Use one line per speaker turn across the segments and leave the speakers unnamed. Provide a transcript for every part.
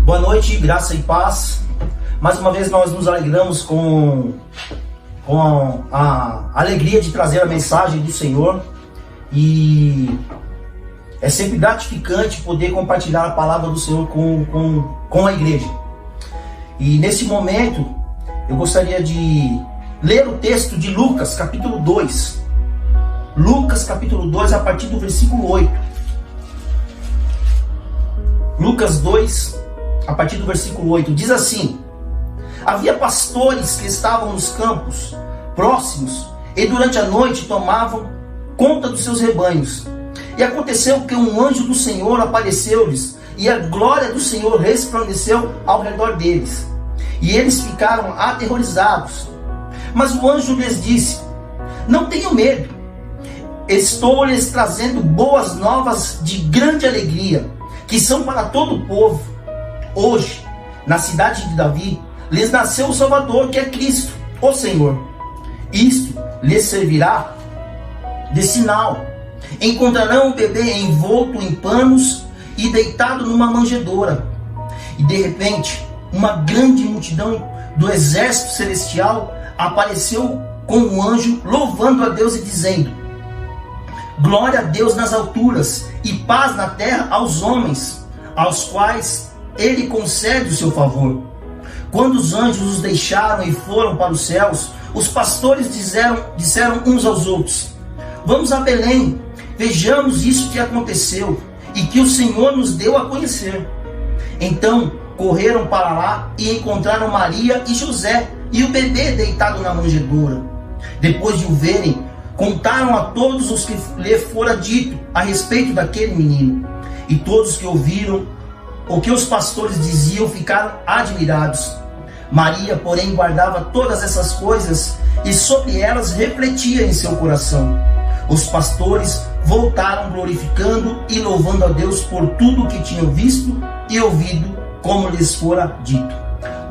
Boa noite, graça e paz. Mais uma vez nós nos alegramos com a alegria de trazer a mensagem do Senhor. E é sempre gratificante poder compartilhar a palavra do Senhor com a igreja. E nesse momento eu gostaria de ler o texto de Lucas, capítulo 2. Lucas, capítulo 2, a partir do versículo 8. Lucas 2, a partir do versículo 8, diz assim: havia pastores que estavam nos campos próximos e durante a noite tomavam conta dos seus rebanhos. E aconteceu que um anjo do Senhor apareceu-lhes, e a glória do Senhor resplandeceu ao redor deles. E eles ficaram aterrorizados. Mas o anjo lhes disse: não tenham medo, estou lhes trazendo boas novas de grande alegria, que são para todo o povo. Hoje, na cidade de Davi, lhes nasceu o Salvador, que é Cristo, o Senhor. Isto lhes servirá de sinal: encontrarão o bebê envolto em panos e deitado numa manjedoura. E de repente, uma grande multidão do exército celestial apareceu com um anjo, louvando a Deus e dizendo: glória a Deus nas alturas e paz na terra aos homens, aos quais Ele concede o seu favor. Quando os anjos os deixaram e foram para os céus, os pastores disseram uns aos outros: vamos a Belém, vejamos isso que aconteceu e que o Senhor nos deu a conhecer. Então correram para lá e encontraram Maria e José e o bebê deitado na manjedoura. Depois de o verem, contaram a todos os que lhe fora dito a respeito daquele menino. E todos que ouviram o que os pastores diziam ficaram admirados. Maria, porém, guardava todas essas coisas e sobre elas refletia em seu coração. Os pastores voltaram glorificando e louvando a Deus por tudo que tinham visto e ouvido, como lhes fora dito.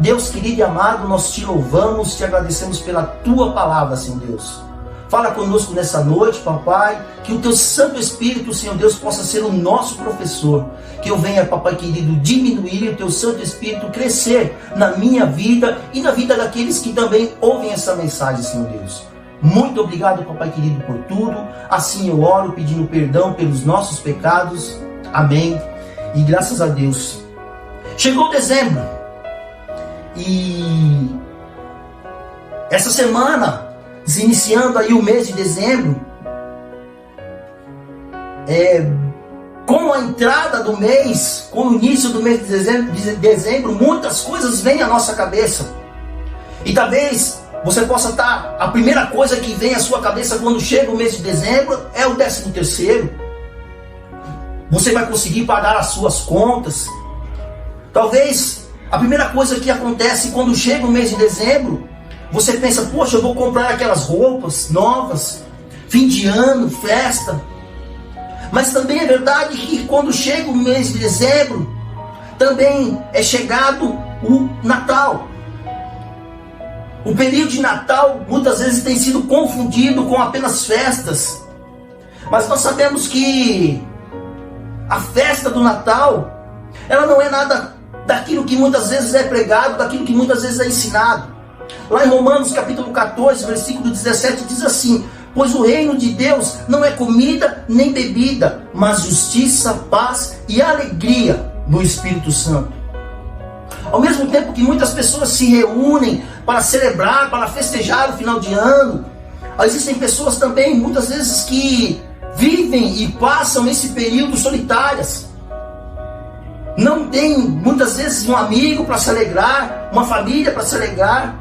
Deus querido e amado, nós te louvamos, te agradecemos pela tua palavra, Senhor Deus. Fala conosco nessa noite, papai, que o teu Santo Espírito, Senhor Deus, possa ser o nosso professor. Que eu venha, papai querido, diminuir e o teu Santo Espírito crescer na minha vida e na vida daqueles que também ouvem essa mensagem, Senhor Deus. Muito obrigado, papai querido, por tudo. Assim eu oro, pedindo perdão pelos nossos pecados. Amém. E graças a Deus. Chegou dezembro. E essa semana, iniciando aí o mês de dezembro, com a entrada do mês, com o início do mês de dezembro, muitas coisas vêm à nossa cabeça. E talvez você possa estar, a primeira coisa que vem à sua cabeça quando chega o mês de dezembro é o 13º. Você vai conseguir pagar as suas contas. Talvez a primeira coisa que acontece quando chega o mês de dezembro, você pensa: poxa, eu vou comprar aquelas roupas novas, fim de ano, festa. Mas também é verdade que quando chega o mês de dezembro, também é chegado o Natal. O período de Natal muitas vezes tem sido confundido com apenas festas. Mas nós sabemos que a festa do Natal, ela não é nada daquilo que muitas vezes é pregado, daquilo que muitas vezes é ensinado. Lá em Romanos capítulo 14, versículo 17, diz assim: pois o reino de Deus não é comida nem bebida, mas justiça, paz e alegria no Espírito Santo. Ao mesmo tempo que muitas pessoas se reúnem para celebrar, para festejar o final de ano, existem pessoas também, muitas vezes, que vivem e passam esse período solitárias. Não tem, muitas vezes, um amigo para se alegrar, uma família para se alegrar.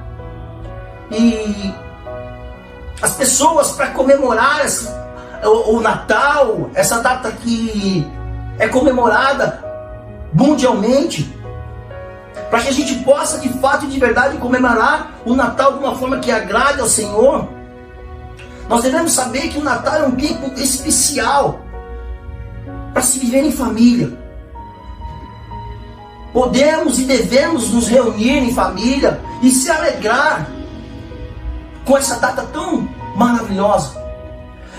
E as pessoas, para comemorar o Natal, essa data que é comemorada mundialmente, para que a gente possa de fato e de verdade comemorar o Natal de uma forma que agrade ao Senhor, nós devemos saber que o Natal é um tempo especial para se viver em família. Podemos e devemos nos reunir em família e se alegrar com essa data tão maravilhosa.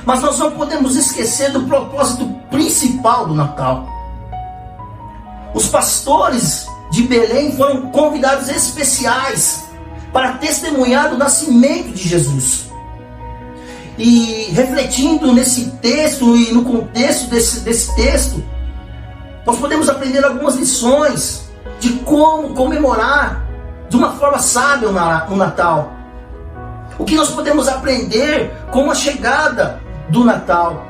Mas nós não podemos esquecer do propósito principal do Natal. Os pastores de Belém foram convidados especiais para testemunhar o nascimento de Jesus. E refletindo nesse texto e no contexto desse texto, nós podemos aprender algumas lições de como comemorar de uma forma sábia o Natal. O que nós podemos aprender com a chegada do Natal.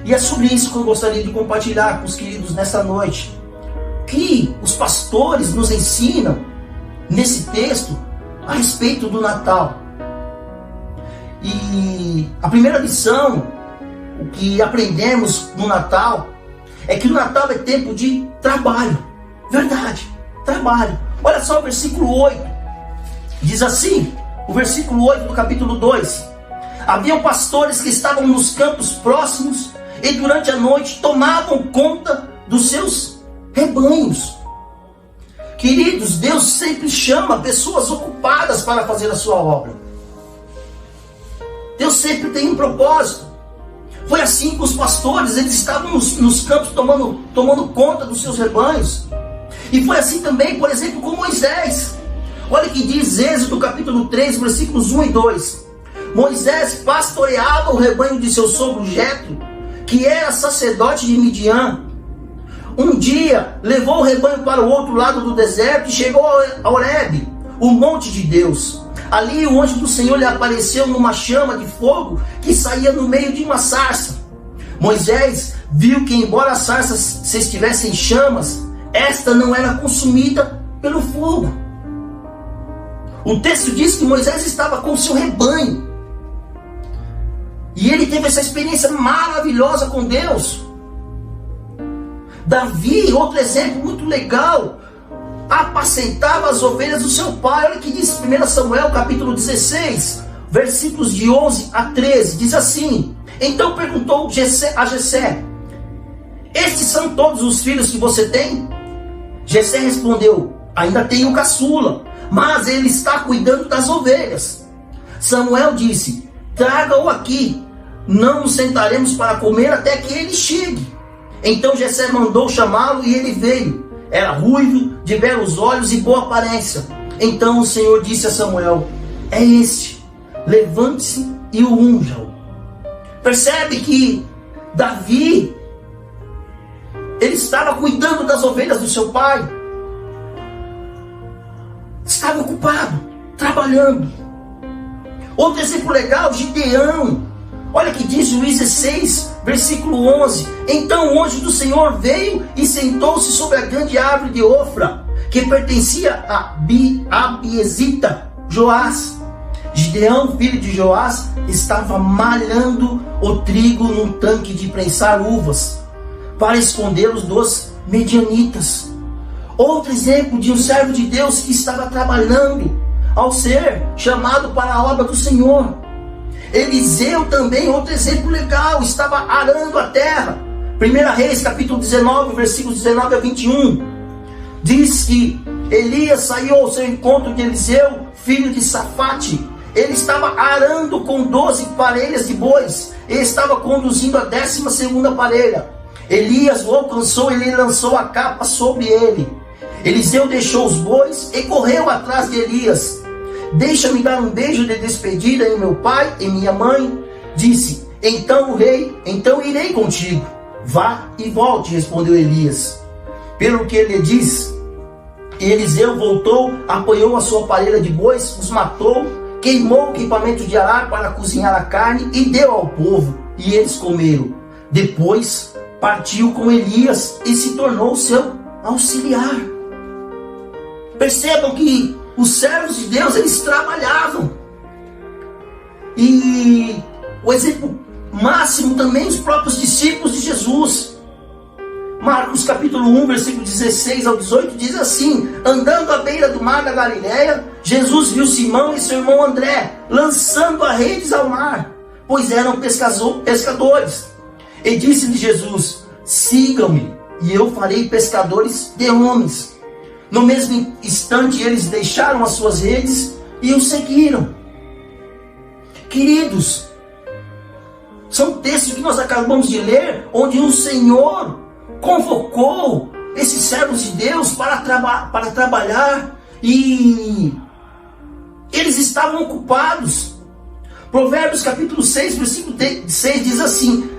E é sobre isso que eu gostaria de compartilhar com os queridos nesta noite. Que os pastores nos ensinam nesse texto a respeito do Natal. E a primeira lição, o que aprendemos no Natal, é que o Natal é tempo de trabalho. Verdade, trabalho. Olha só o versículo 8. Diz assim, o versículo 8 do capítulo 2. Haviam pastores que estavam nos campos próximos e durante a noite tomavam conta dos seus rebanhos. Queridos, Deus sempre chama pessoas ocupadas para fazer a sua obra. Deus sempre tem um propósito. Foi assim com os pastores, eles estavam nos campos tomando conta dos seus rebanhos. E foi assim também, por exemplo, com Moisés. Olha o que diz Êxodo capítulo 3, versículos 1 e 2. Moisés pastoreava o rebanho de seu sogro Jetro, que era sacerdote de Midian. Um dia levou o rebanho para o outro lado do deserto e chegou a Horebe, o monte de Deus. Ali o anjo do Senhor lhe apareceu numa chama de fogo que saía no meio de uma sarça. Moisés viu que, embora as sarças se estivessem em chamas, esta não era consumida pelo fogo. O texto diz que Moisés estava com o seu rebanho. E ele teve essa experiência maravilhosa com Deus. Davi, outro exemplo muito legal, apacentava as ovelhas do seu pai. Olha o que diz 1 Samuel capítulo 16, versículos de 11 a 13. Diz assim: Então perguntou a Jessé: Estes são todos os filhos que você tem? Jessé respondeu: Ainda tenho o caçula, mas ele está cuidando das ovelhas. Samuel disse: Traga-o aqui, não nos sentaremos para comer até que ele chegue. Então Jessé mandou chamá-lo e ele veio. Era ruivo, de belos olhos e boa aparência. Então o Senhor disse a Samuel: É este, levante-se e o unja-o. Percebe que Davi, ele estava cuidando das ovelhas do seu pai. Estava ocupado, trabalhando. Outro exemplo legal, Gideão. Olha que diz Juízes 16, versículo 11. Então o anjo do Senhor veio e sentou-se sobre a grande árvore de Ofra, que pertencia a Abiezita, Joás. Gideão, filho de Joás, estava malhando o trigo num tanque de prensar uvas, para escondê-los dos medianitas. Outro exemplo de um servo de Deus que estava trabalhando, ao ser chamado para a obra do Senhor. Eliseu também, outro exemplo legal, estava arando a terra. 1 Reis capítulo 19, versículos 19 a 21. Diz que Elias saiu ao seu encontro de Eliseu, filho de Safate. Ele estava arando com 12 parelhas de bois e estava conduzindo a 12ª parelha. Elias o alcançou e lhe lançou a capa sobre ele. Eliseu deixou os bois e correu atrás de Elias. Deixa-me dar um beijo de despedida em meu pai e minha mãe. Disse: Então irei contigo. Vá e volte, respondeu Elias. Pelo que ele diz, Eliseu voltou, apanhou a sua parelha de bois, os matou, queimou o equipamento de arar para cozinhar a carne e deu ao povo, e eles comeram. Depois partiu com Elias e se tornou seu auxiliar. Percebam que os servos de Deus, eles trabalhavam. E o exemplo máximo também, os próprios discípulos de Jesus. Marcos capítulo 1, versículo 16 ao 18, diz assim: Andando à beira do mar da Galileia, Jesus viu Simão e seu irmão André lançando as redes ao mar, pois eram pescadores. E disse-lhe Jesus: Sigam-me, e eu farei pescadores de homens. No mesmo instante, eles deixaram as suas redes e o seguiram. Queridos, são textos que nós acabamos de ler, onde o Senhor convocou esses servos de Deus para trabalhar e eles estavam ocupados. Provérbios capítulo 6, versículo 6 diz assim: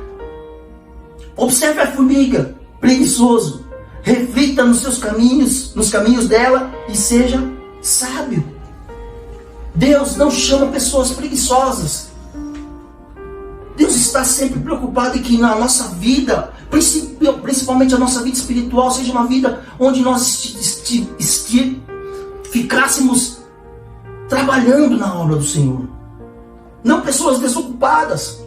observe a formiga, preguiçoso, reflita nos caminhos dela e seja sábio. Deus não chama pessoas preguiçosas. Deus está sempre preocupado em que na nossa vida, principalmente a nossa vida espiritual, seja uma vida onde nós ficássemos trabalhando na obra do Senhor. Não pessoas desocupadas.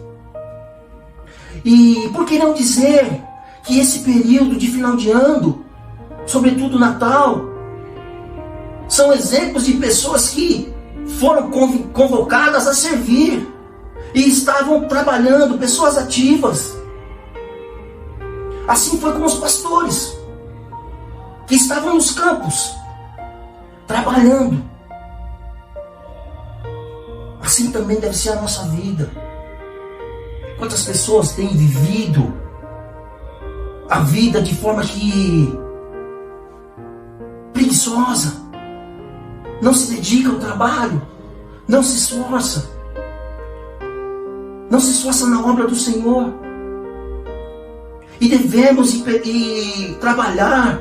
E por que não dizer que esse período de final de ano, sobretudo Natal, são exemplos de pessoas que foram convocadas a servir e estavam trabalhando, pessoas ativas. Assim foi com os pastores, que estavam nos campos, trabalhando. Assim também deve ser a nossa vida. Quantas pessoas têm vivido a vida de forma que preguiçosa, não se dedica ao trabalho, não se esforça na obra do Senhor. E devemos trabalhar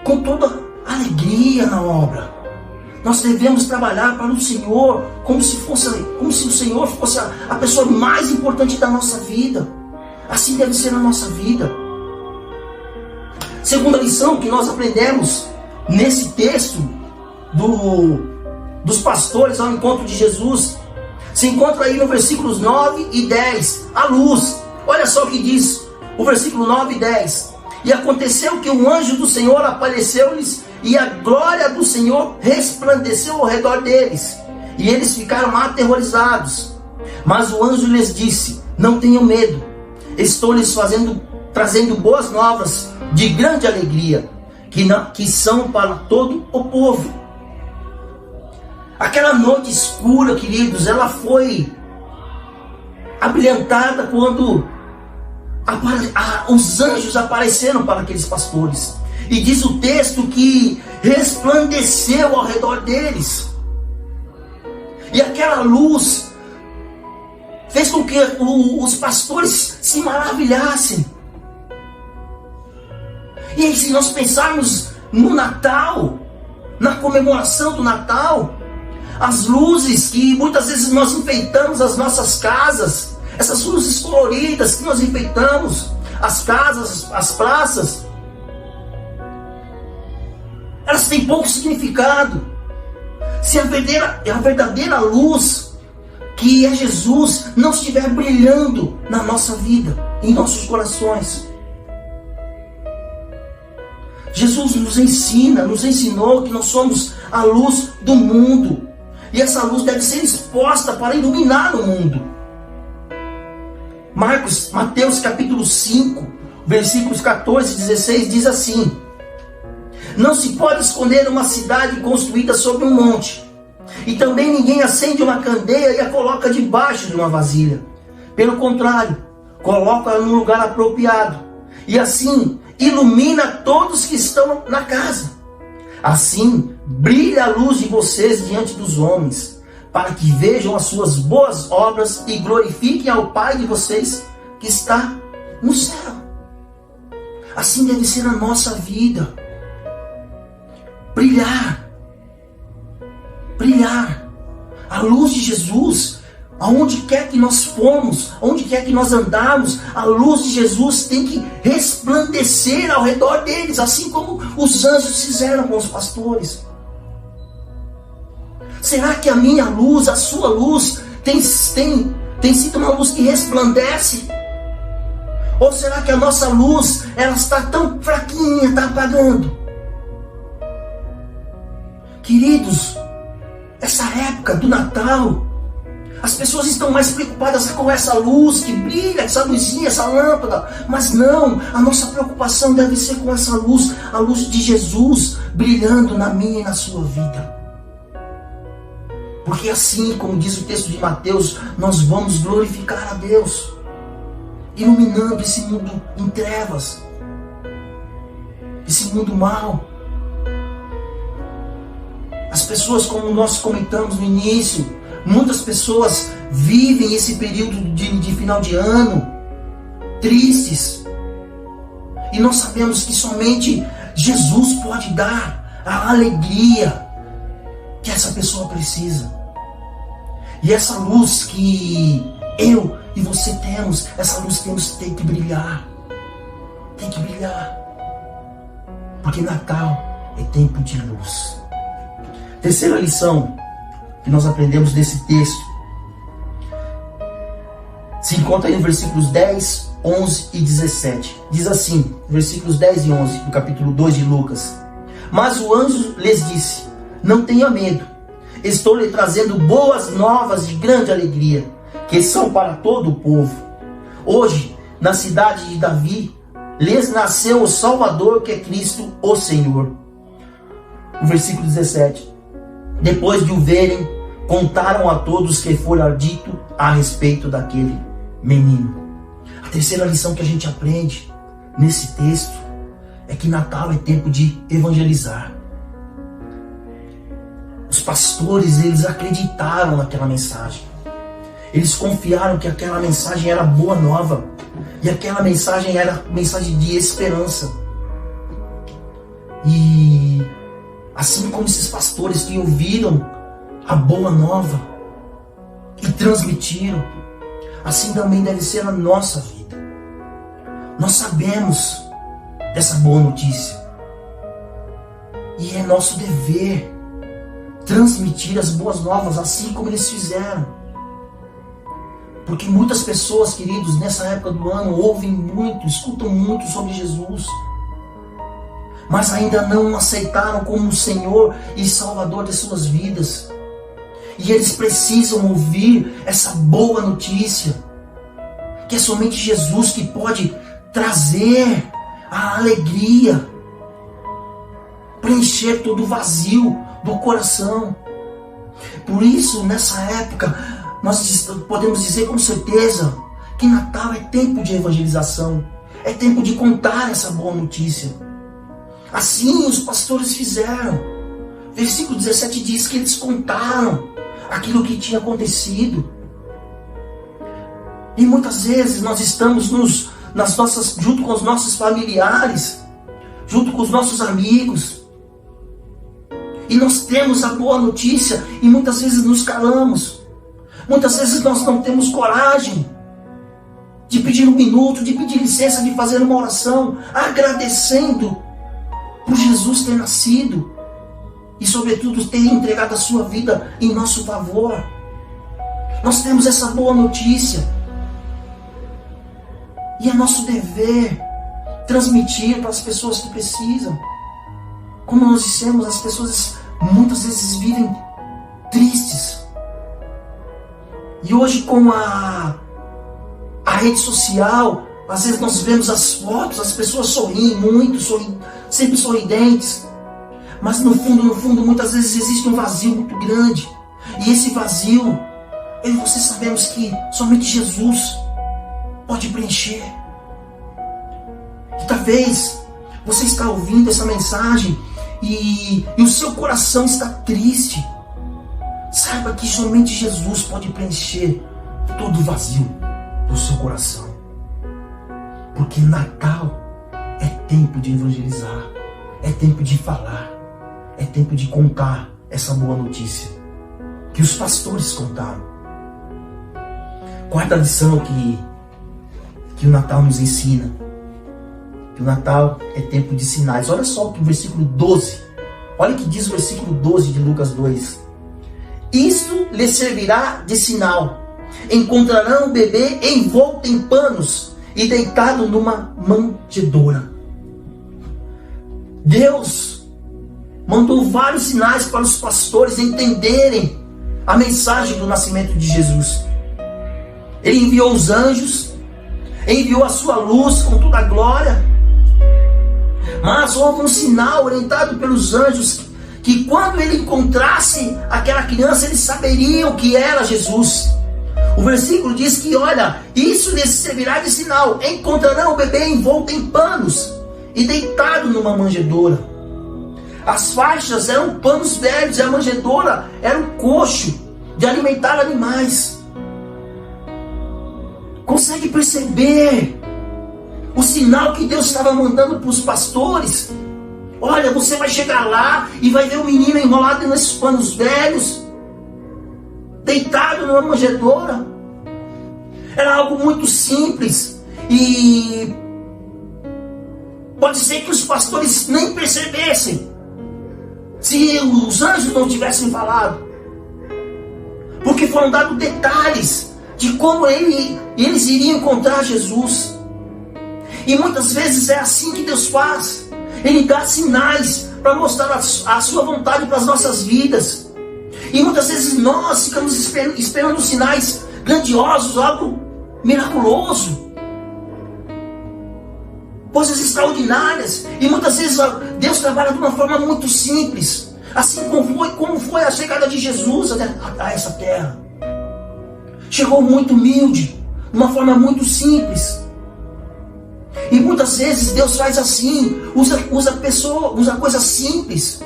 com toda alegria na obra. Nós devemos trabalhar para o Senhor como se o Senhor fosse a pessoa mais importante da nossa vida. Assim deve ser a nossa vida. Segunda lição que nós aprendemos nesse texto dos pastores ao encontro de Jesus, se encontra aí no versículos 9 e 10, a luz. Olha só o que diz o versículo 9 e 10. E aconteceu que um anjo do Senhor apareceu-lhes, e a glória do Senhor resplandeceu ao redor deles, e eles ficaram aterrorizados. Mas o anjo lhes disse: não tenham medo, estou lhes trazendo boas novas de grande alegria, que são para todo o povo. Aquela noite escura, queridos, ela foi abrilhantada quando os anjos apareceram para aqueles pastores. E diz o texto que resplandeceu ao redor deles. E aquela luz fez com que os pastores se maravilhassem. E aí, se nós pensarmos no Natal, na comemoração do Natal, as luzes que muitas vezes nós enfeitamos as nossas casas, essas luzes coloridas que nós enfeitamos as casas, as praças, elas têm pouco significado se a verdadeira luz, que é Jesus, não estiver brilhando na nossa vida, em nossos corações. Jesus nos ensinou que nós somos a luz do mundo, e essa luz deve ser exposta para iluminar o mundo. Mateus capítulo 5, versículos 14 e 16 diz assim: não se pode esconder uma cidade construída sobre um monte, e também ninguém acende uma candeia e a coloca debaixo de uma vasilha. Pelo contrário, coloca-a no lugar apropriado, e assim ilumina todos que estão na casa. Assim brilha a luz de vocês diante dos homens, para que vejam as suas boas obras e glorifiquem ao Pai de vocês que está no céu. Assim deve ser a nossa vida. Brilhar. A luz de Jesus, aonde quer que nós formos, aonde quer que nós andarmos, a luz de Jesus tem que resplandecer ao redor deles, assim como os anjos fizeram com os pastores. Será que a minha luz, a sua luz, tem sido uma luz que resplandece? Ou será que a nossa luz, ela está tão fraquinha, está apagando? Queridos, essa época do Natal, as pessoas estão mais preocupadas com essa luz que brilha, essa luzinha, essa lâmpada. Mas não, a nossa preocupação deve ser com essa luz, a luz de Jesus brilhando na minha e na sua vida. Porque assim, como diz o texto de Mateus, nós vamos glorificar a Deus, iluminando esse mundo em trevas. esse mundo mau. As pessoas, como nós comentamos no início, muitas pessoas vivem esse período de final de ano tristes. E nós sabemos que somente Jesus pode dar a alegria que essa pessoa precisa. E essa luz que eu e você temos, essa luz tem que brilhar. Tem que brilhar. Porque Natal é tempo de luz. Terceira lição que nós aprendemos desse texto se encontra aí em versículos 10, 11 e 17. Diz assim, versículos 10 e 11 do capítulo 2 de Lucas: Mas o anjo lhes disse: Não tenha medo, estou lhe trazendo boas novas de grande alegria, que são para todo o povo. Hoje, na cidade de Davi, lhes nasceu o Salvador, que é Cristo, o Senhor. O versículo 17. Depois de o verem, contaram a todos que fora dito a respeito daquele menino. A terceira lição que a gente aprende nesse texto é que Natal é tempo de evangelizar. Os pastores, eles acreditaram naquela mensagem. Eles confiaram que aquela mensagem era boa nova. E aquela mensagem era mensagem de esperança. E assim como esses pastores que ouviram a boa nova e transmitiram, assim também deve ser a nossa vida. Nós sabemos dessa boa notícia. E é nosso dever transmitir as boas novas, assim como eles fizeram. Porque muitas pessoas, queridos, nessa época do ano, ouvem muito, escutam muito sobre Jesus, mas ainda não aceitaram como Senhor e Salvador de suas vidas. E eles precisam ouvir essa boa notícia, que é somente Jesus que pode trazer a alegria, preencher todo o vazio do coração. Por isso, nessa época, nós podemos dizer com certeza que Natal é tempo de evangelização, é tempo de contar essa boa notícia. Assim os pastores fizeram. Versículo 17 diz que eles contaram aquilo que tinha acontecido. E muitas vezes nós estamos junto com os nossos familiares, junto com os nossos amigos, e nós temos a boa notícia e muitas vezes nos calamos. Muitas vezes nós não temos coragem de pedir um minuto, de pedir licença, de fazer uma oração, agradecendo por Jesus ter nascido e, sobretudo, ter entregado a sua vida em nosso favor. Nós temos essa boa notícia e é nosso dever transmitir para as pessoas que precisam. Como nós dissemos, as pessoas muitas vezes vivem tristes. E hoje, com a rede social, às vezes nós vemos as fotos, as pessoas sorriem muito, sempre sorridentes. Mas no fundo, muitas vezes existe um vazio muito grande. E esse vazio, eu e você sabemos que somente Jesus pode preencher. E talvez você está ouvindo essa mensagem e o seu coração está triste. Saiba que somente Jesus pode preencher todo o vazio do seu coração. Porque Natal é tempo de evangelizar, é tempo de falar, é tempo de contar essa boa notícia que os pastores contaram. Quarta lição que o Natal nos ensina: que o Natal é tempo de sinais. Olha só o versículo 12. Olha o que diz o versículo 12 de Lucas 2. Isto lhes servirá de sinal: encontrarão o bebê envolto em panos e deitado numa manjedoura. Deus mandou vários sinais para os pastores entenderem a mensagem do nascimento de Jesus. Ele enviou os anjos, enviou a sua luz com toda a glória, mas houve um sinal orientado pelos anjos que quando ele encontrasse aquela criança, eles saberiam que era Jesus. O versículo diz que, olha, isso lhes servirá de sinal: encontrarão o bebê envolto em panos e deitado numa manjedoura. As faixas eram panos velhos e a manjedoura era um coxo de alimentar animais. Consegue perceber o sinal que Deus estava mandando para os pastores? Olha, você vai chegar lá e vai ver o menino enrolado nesses panos velhos, deitado numa manjedoura. Era algo muito simples e pode ser que os pastores nem percebessem se os anjos não tivessem falado, porque foram dados detalhes de como eles iriam encontrar Jesus. E muitas vezes é assim que Deus faz. Ele dá sinais para mostrar a sua vontade para as nossas vidas. E muitas vezes nós ficamos esperando sinais grandiosos, algo miraculoso, coisas extraordinárias. E muitas vezes Deus trabalha de uma forma muito simples, assim como foi a chegada de Jesus a essa terra. Chegou muito humilde, de uma forma muito simples. E muitas vezes Deus faz assim, usa coisas simples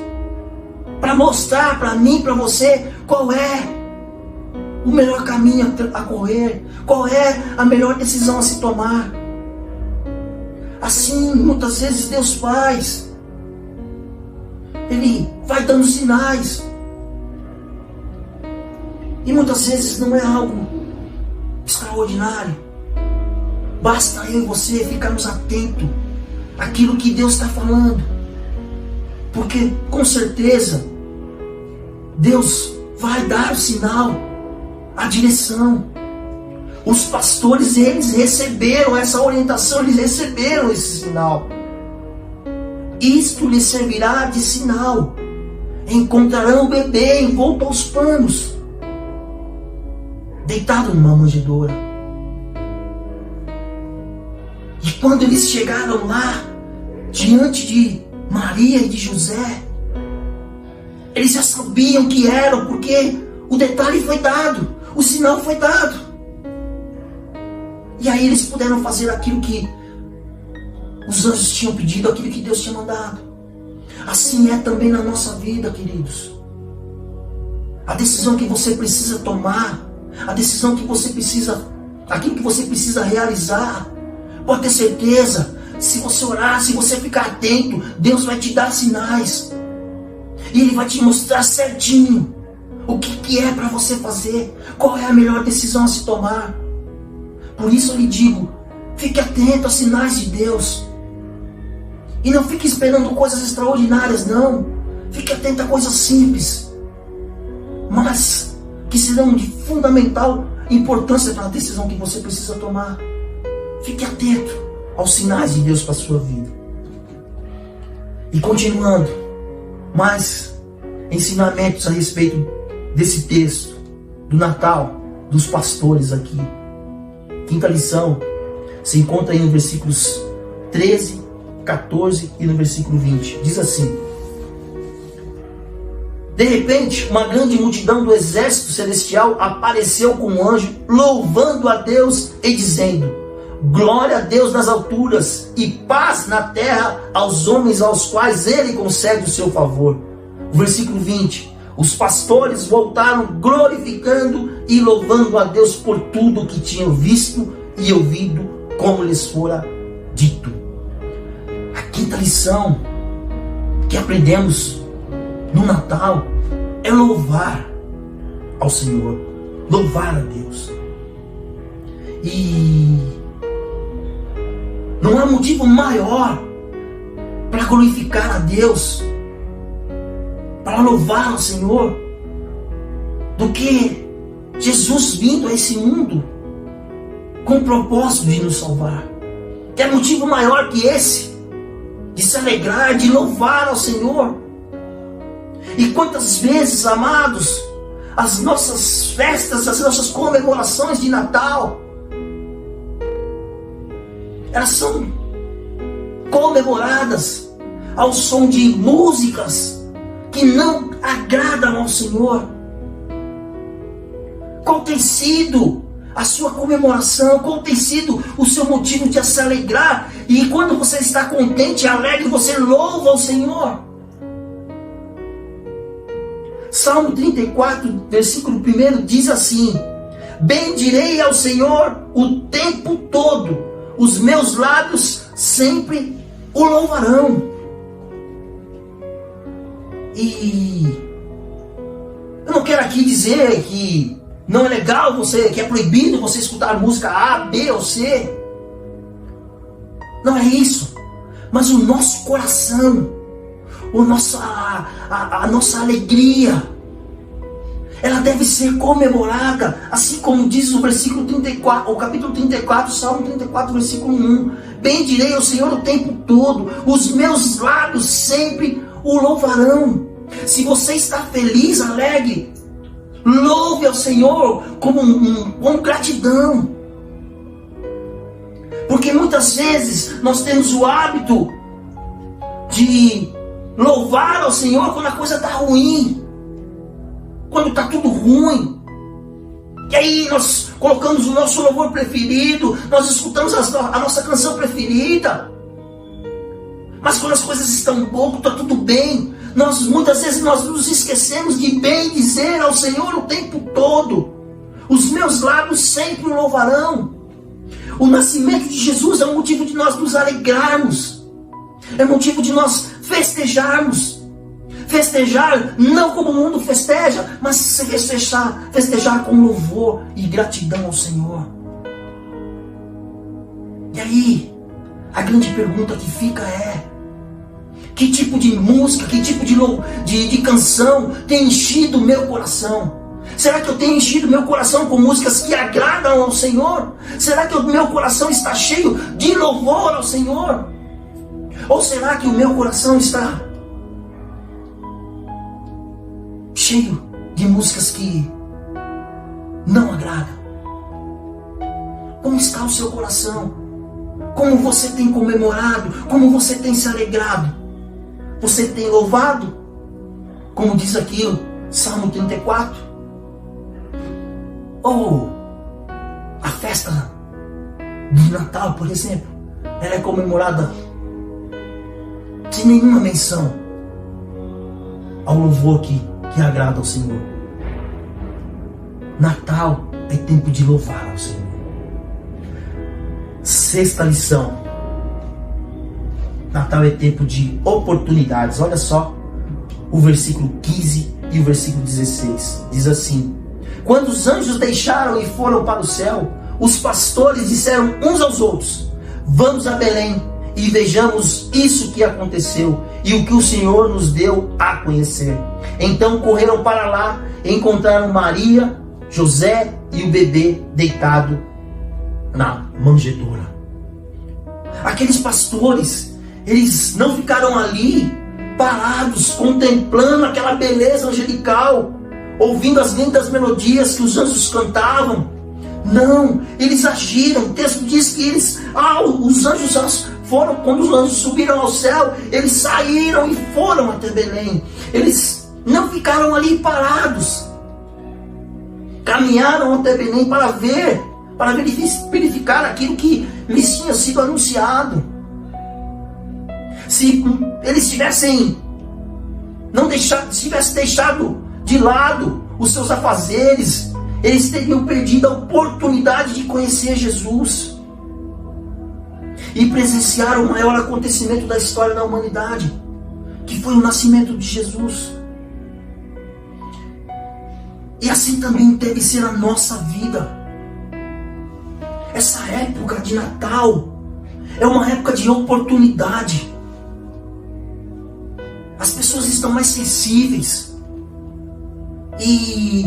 para mostrar para mim, para você, qual é o melhor caminho a correr, qual é a melhor decisão a se tomar. Assim, muitas vezes Deus faz. Ele vai dando sinais. E muitas vezes não é algo extraordinário. Basta eu e você ficarmos atentos àquilo que Deus está falando. Porque com certeza Deus vai dar o sinal, a direção. Os pastores, eles receberam essa orientação, eles receberam esse sinal. Isto lhes servirá de sinal. Encontrarão o bebê envolto aos panos, deitado numa manjedoura. E quando eles chegaram lá, diante de Maria e de José, eles já sabiam que eram, porque o detalhe foi dado, o sinal foi dado. E aí eles puderam fazer aquilo que os anjos tinham pedido, aquilo que Deus tinha mandado. Assim é também na nossa vida, queridos. A decisão que você precisa tomar, a decisão que você precisa, aquilo que você precisa realizar, pode ter certeza, se você orar, se você ficar atento, Deus vai te dar sinais. E Ele vai te mostrar certinho o que é para você fazer, qual é a melhor decisão a se tomar. Por isso eu lhe digo, fique atento aos sinais de Deus. E não fique esperando coisas extraordinárias, não. Fique atento a coisas simples, mas que serão de fundamental importância para a decisão que você precisa tomar. Fique atento aos sinais de Deus para a sua vida. E continuando, mais ensinamentos a respeito desse texto, do Natal, dos pastores aqui. Quinta lição se encontra aí no versículos 13, 14 e no versículo 20. Diz assim: de repente, uma grande multidão do exército celestial apareceu com um anjo, louvando a Deus e dizendo: glória a Deus nas alturas e paz na terra aos homens aos quais Ele concede o seu favor. O versículo 20. Os pastores voltaram glorificando e louvando a Deus por tudo o que tinham visto e ouvido, como lhes fora dito. A quinta lição que aprendemos no Natal é louvar ao Senhor, louvar a Deus. E não há motivo maior para glorificar a Deus, para louvar ao Senhor, do que Jesus vindo a esse mundo com o propósito de nos salvar. Quer motivo maior que esse, de se alegrar, de louvar ao Senhor? E quantas vezes, amados, as nossas festas, as nossas comemorações de Natal, elas são comemoradas ao som de músicas que não agradam ao Senhor. Qual tem sido a sua comemoração? Qual tem sido o seu motivo de se alegrar? E quando você está contente e alegre, você louva ao Senhor. Salmo 34, versículo 1 diz assim: bendirei ao Senhor o tempo todo, os meus lábios sempre o louvarão. E eu não quero aqui dizer que não é legal que é proibido você escutar música A, B ou C. Não é isso. Mas o nosso coração, a nossa alegria, ela deve ser comemorada, assim como diz o versículo 34, o capítulo 34, Salmo 34, versículo 1. Bendirei ao Senhor o tempo todo, os meus lábios sempre o louvarão. Se você está feliz, alegre, louve ao Senhor com gratidão. Porque muitas vezes nós temos o hábito de louvar ao Senhor quando a coisa está ruim, quando está tudo ruim. E aí nós colocamos o nosso louvor preferido, nós escutamos a nossa canção preferida. Mas quando as coisas estão boas, está tudo bem, muitas vezes nós nos esquecemos de bem dizer ao Senhor o tempo todo. Os meus lábios sempre o louvarão. O nascimento de Jesus é um motivo de nós nos alegrarmos, é motivo de nós festejarmos. Festejar não como o mundo festeja, mas festejar com louvor e gratidão ao Senhor. E aí, a grande pergunta que fica é: que tipo de música, que tipo de canção tem enchido o meu coração? Será que eu tenho enchido meu coração com músicas que agradam ao Senhor? Será que o meu coração está cheio de louvor ao Senhor? Ou será que o meu coração está cheio de músicas que não agradam? Como está o seu coração? Como você tem comemorado? Como você tem se alegrado? Você tem louvado? Como diz aqui o Salmo 34? Ou a festa de Natal, por exemplo, ela é comemorada sem nenhuma menção ao louvor que agrada ao Senhor. Natal é tempo de louvar ao Senhor. Sexta lição: Natal é tempo de oportunidades. Olha só o versículo 15 e o versículo 16. Diz assim: quando os anjos deixaram e foram para o céu, os pastores disseram uns aos outros: vamos a Belém e vejamos isso que aconteceu e o que o Senhor nos deu a conhecer. Então correram para lá e encontraram Maria, José e o bebê deitado na manjedoura. Aqueles pastores, eles não ficaram ali parados contemplando aquela beleza angelical, ouvindo as lindas melodias que os anjos cantavam. Não, eles agiram. O texto diz que os anjos foram, quando os anjos subiram ao céu, eles saíram e foram até Belém. Eles não ficaram ali parados. Caminharam até Belém para verificar aquilo que lhes tinha sido anunciado. Se eles tivessem deixado de lado os seus afazeres, eles teriam perdido a oportunidade de conhecer Jesus e presenciar o maior acontecimento da história da humanidade, que foi o nascimento de Jesus. E assim também deve ser a nossa vida. Essa época de Natal é uma época de oportunidade. As pessoas estão mais sensíveis. E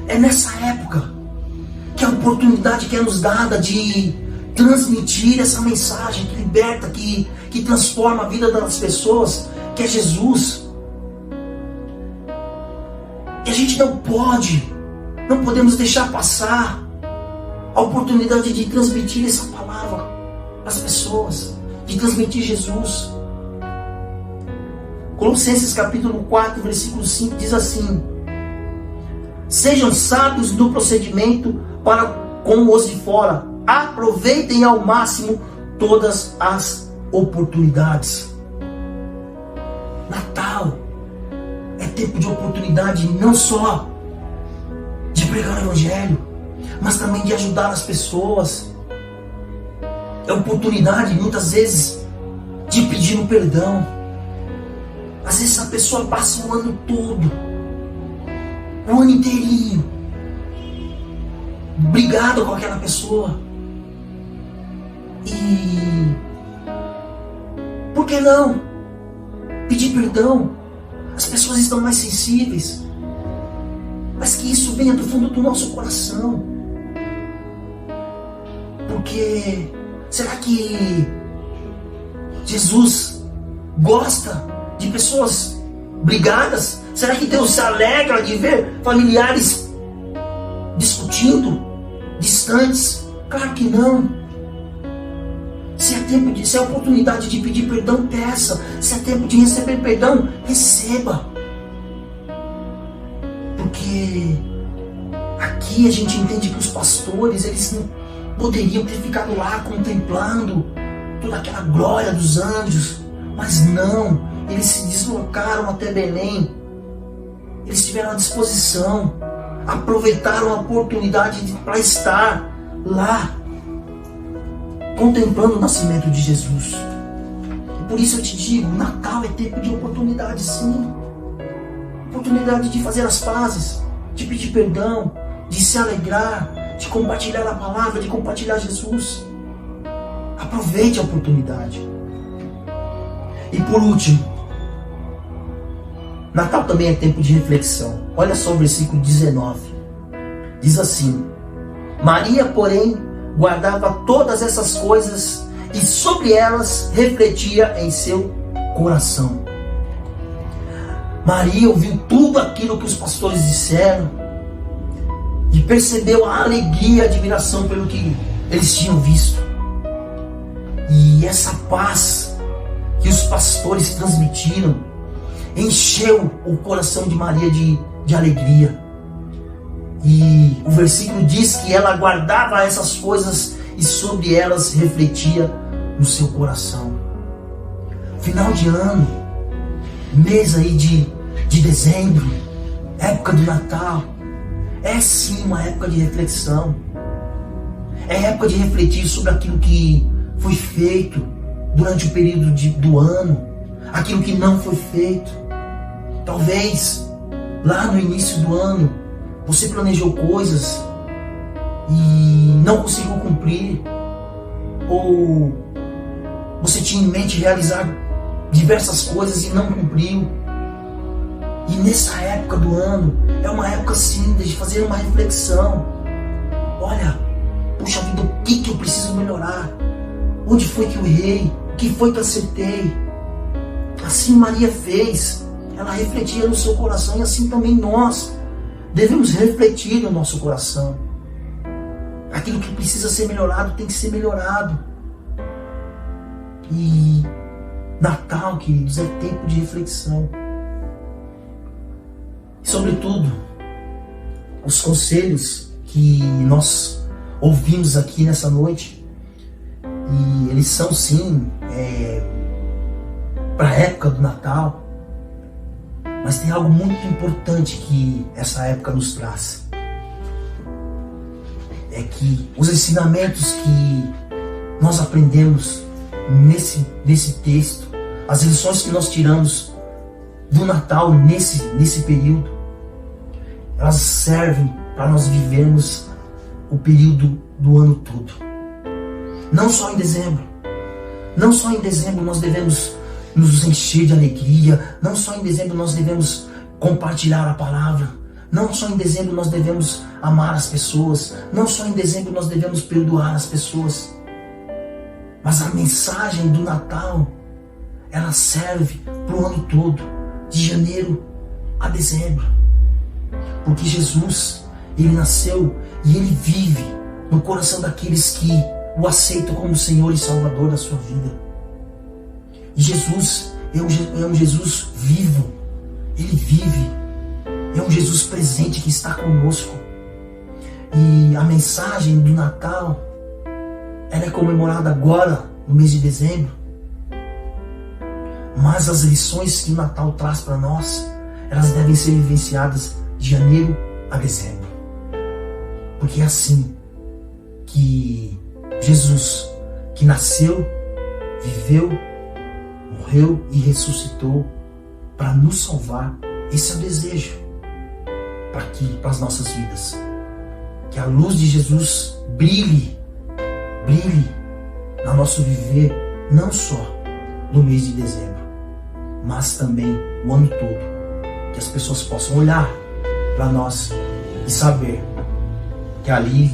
é nessa época que a oportunidade que é nos dada de transmitir essa mensagem que liberta, que transforma a vida das pessoas, que é Jesus. E a gente não podemos deixar passar a oportunidade de transmitir essa palavra às pessoas, de transmitir Jesus. Colossenses capítulo 4, versículo 5 diz assim: Sejam sábios no procedimento para com os de fora. Aproveitem ao máximo todas as oportunidades. Natal é tempo de oportunidade não só de pregar o Evangelho, mas também de ajudar as pessoas. É oportunidade, muitas vezes, de pedir um perdão. Às vezes a pessoa passa o ano todo, o ano inteirinho, brigado com aquela pessoa. E por que não pedir perdão? As pessoas estão mais sensíveis, mas que isso venha do fundo do nosso coração. Porque será que Jesus gosta de pessoas brigadas? Será que Deus se alegra de ver familiares discutindo, distantes? Claro que não. Se é oportunidade de pedir perdão, peça. Se é tempo de receber perdão, receba. Porque aqui a gente entende que os pastores, eles não poderiam ter ficado lá contemplando toda aquela glória dos anjos. Mas não, eles se deslocaram até Belém. Eles tiveram a disposição, aproveitaram a oportunidade para estar lá, contemplando o nascimento de Jesus. E por isso eu te digo, Natal é tempo de oportunidade, sim. Oportunidade de fazer as pazes, de pedir perdão, de se alegrar, de compartilhar a palavra, de compartilhar Jesus. Aproveite a oportunidade. E por último, Natal também é tempo de reflexão. Olha só o versículo 19. Diz assim: Maria, porém, guardava todas essas coisas e sobre elas refletia em seu coração. Maria ouviu tudo aquilo que os pastores disseram e percebeu a alegria e a admiração pelo que eles tinham visto. E essa paz que os pastores transmitiram encheu o coração de Maria de alegria. E o versículo diz que ela guardava essas coisas e sobre elas refletia no seu coração. Final de ano, mês aí de dezembro, época do Natal, é sim uma época de reflexão. É época de refletir sobre aquilo que foi feito durante o período do ano, aquilo que não foi feito. Talvez lá no início do ano você planejou coisas e não conseguiu cumprir, ou você tinha em mente realizar diversas coisas e não cumpriu. E nessa época do ano é uma época sim de fazer uma reflexão. Olha, puxa vida, o que eu preciso melhorar? Onde foi que eu errei? O que foi que eu acertei? Assim Maria fez. Ela refletia no seu coração, e assim também nós devemos refletir no nosso coração. Aquilo que precisa ser melhorado tem que ser melhorado. E Natal, queridos, é tempo de reflexão. E, sobretudo, os conselhos que nós ouvimos aqui nessa noite, e eles são sim para a época do Natal, mas tem algo muito importante que essa época nos traz. É que os ensinamentos que nós aprendemos nesse texto, as lições que nós tiramos do Natal nesse período, elas servem para nós vivermos o período do ano todo. Não só em dezembro. Não só em dezembro nós devemos nos encher de alegria. Não só em dezembro nós devemos compartilhar a palavra. Não só em dezembro nós devemos amar as pessoas. Não só em dezembro nós devemos perdoar as pessoas. Mas a mensagem do Natal, ela serve para o ano todo, de janeiro a dezembro. Porque Jesus, Ele nasceu e Ele vive no coração daqueles que o aceitam como Senhor e Salvador da sua vida. E Jesus é um Jesus vivo. Ele vive. É um um Jesus presente que está conosco. E a mensagem do Natal, ela é comemorada agora, no mês de dezembro. Mas as lições que o Natal traz para nós, elas devem ser vivenciadas de janeiro a dezembro. Porque é assim que Jesus, que nasceu, viveu, morreu e ressuscitou para nos salvar. Esse é o desejo para as nossas vidas. Que a luz de Jesus brilhe no nosso viver, não só no mês de dezembro, mas também o ano todo. Que as pessoas possam olhar para nós e saber que ali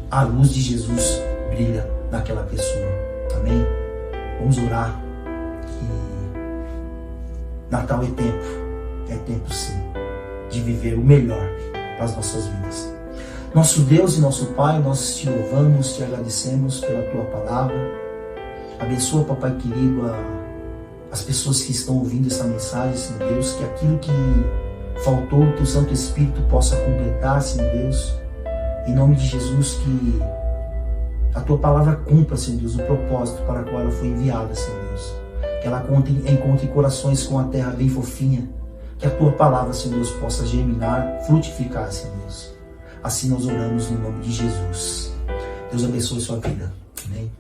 a luz de Jesus brilha naquela pessoa. Amém? Vamos orar que Natal é tempo sim, de viver o melhor para as nossas vidas. Nosso Deus e nosso Pai, nós te louvamos, te agradecemos pela tua palavra. Abençoa, papai querido, as pessoas que estão ouvindo essa mensagem, Senhor Deus, que aquilo que faltou, que o Santo Espírito possa completar, Senhor Deus, em nome de Jesus, que a tua palavra cumpra, Senhor Deus, o propósito para o qual ela foi enviada, Senhor Deus. Que ela encontre corações com a terra bem fofinha, que a tua palavra, Senhor Deus, possa germinar, frutificar, Senhor Deus. Assim nós oramos no nome de Jesus. Deus abençoe sua vida. Amém.